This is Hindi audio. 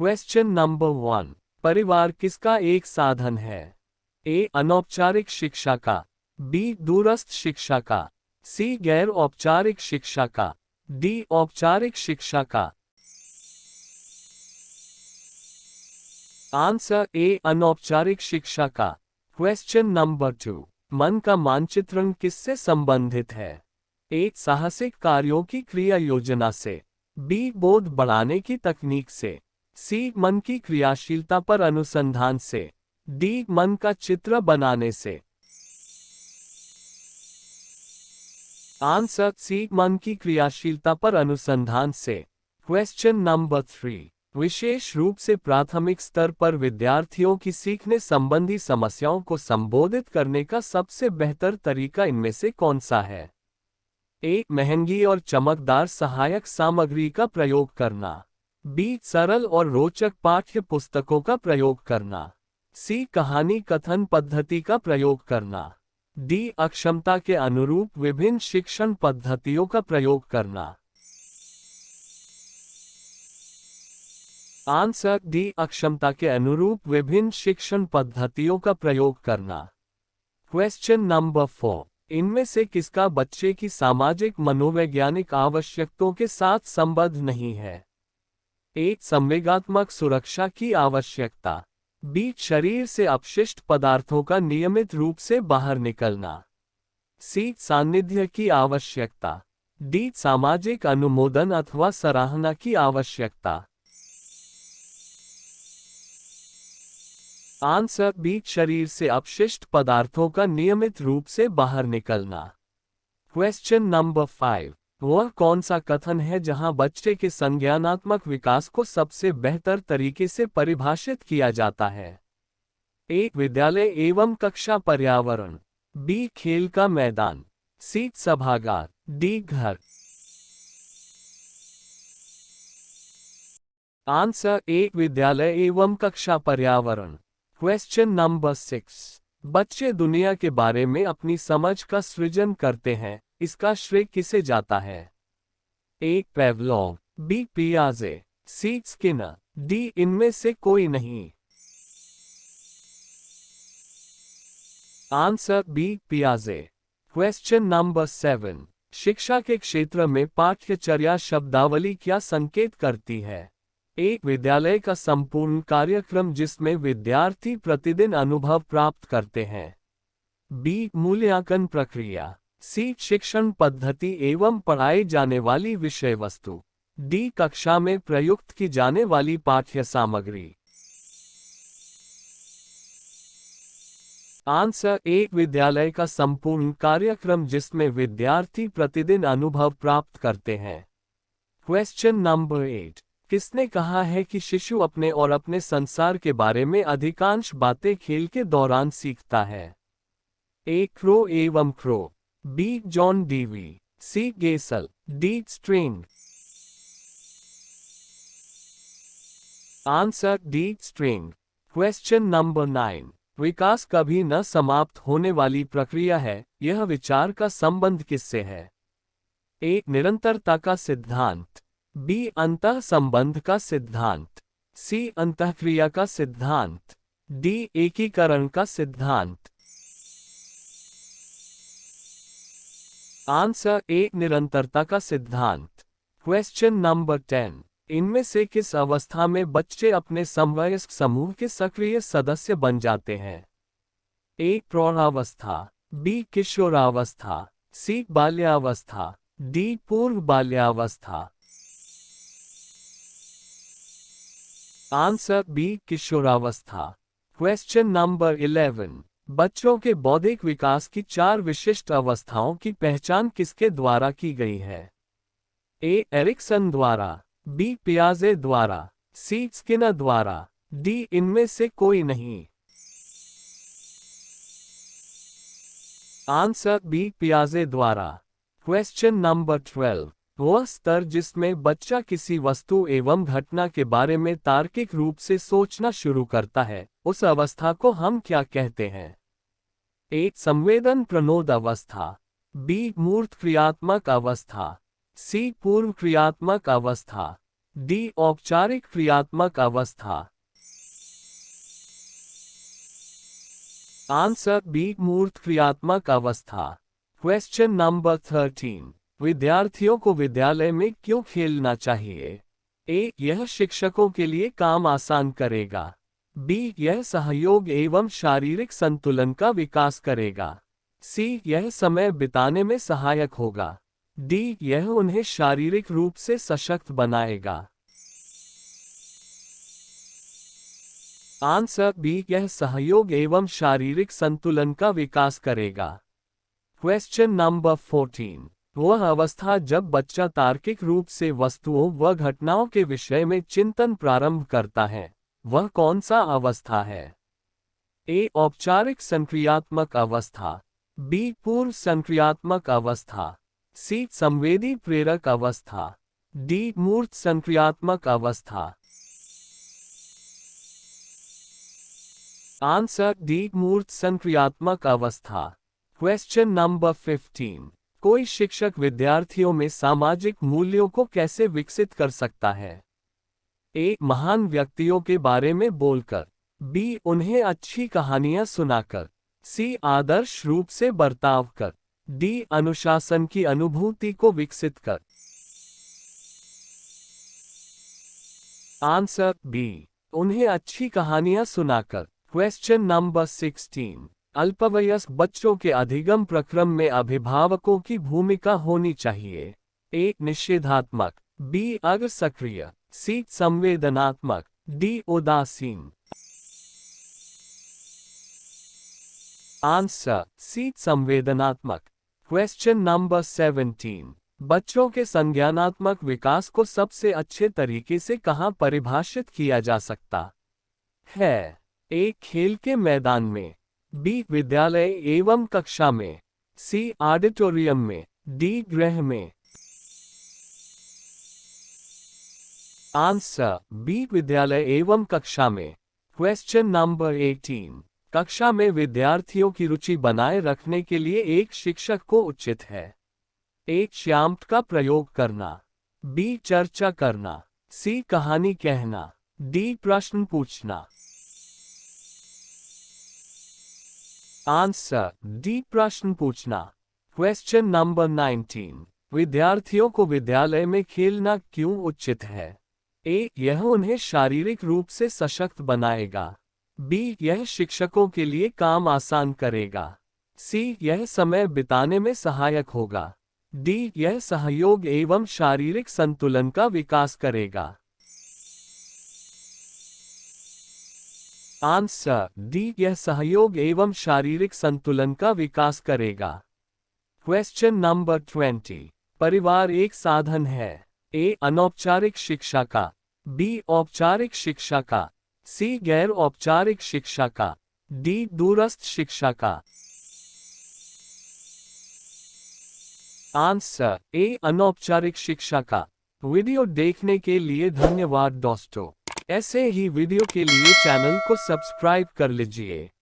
Question number 1। परिवार किसका एक साधन है? ए अनौपचारिक शिक्षा का, बी दूरस्थ शिक्षा का, सी गैर औपचारिक शिक्षा का, डी औपचारिक शिक्षा का। आंसर ए अनौपचारिक शिक्षा का। Question number 2। मन का मानचित्रण किससे संबंधित है? ए साहसिक कार्यों की क्रिया योजना से, बी बोध बढ़ाने की तकनीक से, सी मन की क्रियाशीलता पर अनुसंधान से, डी मन का चित्र बनाने से। आंसर सी मन की क्रियाशीलता पर अनुसंधान से। Question number 3। विशेष रूप से प्राथमिक स्तर पर विद्यार्थियों की सीखने संबंधी समस्याओं को संबोधित करने का सबसे बेहतर तरीका इनमें से कौन सा है? ए महंगी और चमकदार सहायक सामग्री का प्रयोग करना, बी सरल और रोचक पाठ्य पुस्तकों का प्रयोग करना, सी कहानी कथन पद्धति का प्रयोग करना, डी अक्षमता के अनुरूप विभिन्न शिक्षण पद्धतियों का प्रयोग करना। आंसर डी अक्षमता के अनुरूप विभिन्न शिक्षण पद्धतियों का प्रयोग करना। Question number 4। इनमें से किसका बच्चे की सामाजिक मनोवैज्ञानिक आवश्यकताओं के साथ संबद्ध नहीं है? ए संवेगात्मक सुरक्षा की आवश्यकता, बी शरीर से अपशिष्ट पदार्थों का नियमित रूप से बाहर निकलना, सी सान्निध्य की आवश्यकता, डी सामाजिक अनुमोदन अथवा सराहना की आवश्यकता। आंसर बी शरीर से अपशिष्ट पदार्थों का नियमित रूप से बाहर निकलना। Question number 5। वह कौन सा कथन है जहां बच्चे के संज्ञानात्मक विकास को सबसे बेहतर तरीके से परिभाषित किया जाता है? ए विद्यालय एवं कक्षा पर्यावरण, बी खेल का मैदान, सी सभागार, डी घर। आंसर ए विद्यालय एवं कक्षा पर्यावरण। Question number 6। बच्चे दुनिया के बारे में अपनी समझ का सृजन करते हैं, इसका श्रेय किसे जाता है? ए पेवलोव, बी पियाजे, सी स्किनर, डी इनमें से कोई नहीं। आंसर बी पियाजे। Question number 7। शिक्षा के क्षेत्र में पाठ्यचर्या शब्दावली क्या संकेत करती है? ए विद्यालय का संपूर्ण कार्यक्रम जिसमें विद्यार्थी प्रतिदिन अनुभव प्राप्त करते हैं, बी मूल्यांकन प्रक्रिया, सी शिक्षण पद्धति एवं पढ़ाई जाने वाली विषय वस्तु, डी कक्षा में प्रयुक्त की जाने वाली पाठ्य सामग्री। आंसर ए विद्यालय का संपूर्ण कार्यक्रम जिसमें विद्यार्थी प्रतिदिन अनुभव प्राप्त करते हैं। Question number 8। किसने कहा है कि शिशु अपने और अपने संसार के बारे में अधिकांश बातें खेल के दौरान सीखता है? ए क्रो एवं Crow, B John Dewey, C Gesell, D string. Answer D string. Question number 9। विकास कभी न समाप्त होने वाली प्रक्रिया है, यह विचार का संबंध किससे है? ए निरंतरता का सिद्धांत, बी अंतः संबंध का सिद्धांत, सी अंतःक्रिया का सिद्धांत, डी एकीकरण का सिद्धांत। आंसर ए निरंतरता का सिद्धांत। Question number 10। इनमें से किस अवस्था में बच्चे अपने समवयस्क समूह के सक्रिय सदस्य बन जाते हैं? ए प्रौढ़ावस्था, बी किशोरावस्था, सी बाल्यावस्था, डी पूर्व बाल्यावस्था। आंसर बी किशोरावस्था। Question number 11। बच्चों के बौद्धिक विकास की 4 विशिष्ट अवस्थाओं की पहचान किसके द्वारा की गई है? ए एरिक्सन द्वारा, बी पियाजे द्वारा, सी स्किनर द्वारा, डी इनमें से कोई नहीं। आंसर बी पियाजे द्वारा। Question number 12। वह स्तर जिसमें बच्चा किसी वस्तु एवं घटना के बारे में तार्किक रूप से सोचना शुरू करता है, उस अवस्था को हम क्या कहते हैं? ए संवेदन प्रणोद अवस्था, बी मूर्त क्रियात्मक अवस्था, सी पूर्व क्रियात्मक अवस्था, डी औपचारिक क्रियात्मक अवस्था। आंसर बी मूर्त क्रियात्मक अवस्था। Question number 13। विद्यार्थियों को विद्यालय में क्यों खेलना चाहिए? ए, यह शिक्षकों के लिए काम आसान करेगा। बी, यह सहयोग एवं शारीरिक संतुलन का विकास करेगा। सी, यह समय बिताने में सहायक होगा। डी, यह उन्हें शारीरिक रूप से सशक्त बनाएगा। आंसर बी, यह सहयोग एवं शारीरिक संतुलन का विकास करेगा। Question number 14। वह अवस्था जब बच्चा तार्किक रूप से वस्तुओं व घटनाओं के विषय में चिंतन प्रारंभ करता है, वह कौन सा अवस्था है? ए, औपचारिक संक्रियात्मक अवस्था। बी, पूर्व संक्रियात्मक अवस्था। सी, संवेदी प्रेरक अवस्था। डी, मूर्त संक्रियात्मक अवस्था। आंसर डी, मूर्त संक्रियात्मक अवस्था। Question number 15। कोई शिक्षक विद्यार्थियों में सामाजिक मूल्यों को कैसे विकसित कर सकता है? ए, महान व्यक्तियों के बारे में बोलकर। बी, उन्हें अच्छी कहानियां सुनाकर। सी, आदर्श रूप से बर्ताव कर। डी, अनुशासन की अनुभूति को विकसित कर। आंसर बी, उन्हें अच्छी कहानियां सुनाकर। Question number 16। अल्पवयस्क बच्चों के अधिगम प्रक्रम में अभिभावकों की भूमिका होनी चाहिए। ए, निषेधात्मक। बी, अग्र सक्रिय। सी, संवेदनात्मक। डी, उदासीन। आंसर सी, संवेदनात्मक। Question number 17। बच्चों के संज्ञानात्मक विकास को सबसे अच्छे तरीके से कहां परिभाषित किया जा सकता है? ए, खेल के मैदान में। बी, विद्यालय एवं कक्षा में। सी, ऑडिटोरियम में। डी, गृह में। आंसर बी, विद्यालय एवं कक्षा में। Question number 18। कक्षा में विद्यार्थियों की रुचि बनाए रखने के लिए एक शिक्षक को उचित है। ए, श्याम्प का प्रयोग करना। बी, चर्चा करना। सी, कहानी कहना। डी, प्रश्न पूछना। आंसर डी, प्रश्न पूछना। Question number 19। विद्यार्थियों को विद्यालय में खेलना क्यों उचित है? ए, यह उन्हें शारीरिक रूप से सशक्त बनाएगा। बी, यह शिक्षकों के लिए काम आसान करेगा। सी, यह समय बिताने में सहायक होगा। डी, यह सहयोग एवं शारीरिक संतुलन का विकास करेगा। आंसर डी, यह सहयोग एवं शारीरिक संतुलन का विकास करेगा। Question number 20। परिवार एक साधन है। ए, अनौपचारिक शिक्षा का। बी, औपचारिक शिक्षा का। सी, गैर औपचारिक शिक्षा का। डी, दूरस्थ शिक्षा का। आंसर ए, अनौपचारिक शिक्षा का। वीडियो देखने के लिए धन्यवाद दोस्तों। ऐसे ही वीडियो के लिए चैनल को सब्सक्राइब कर लीजिए।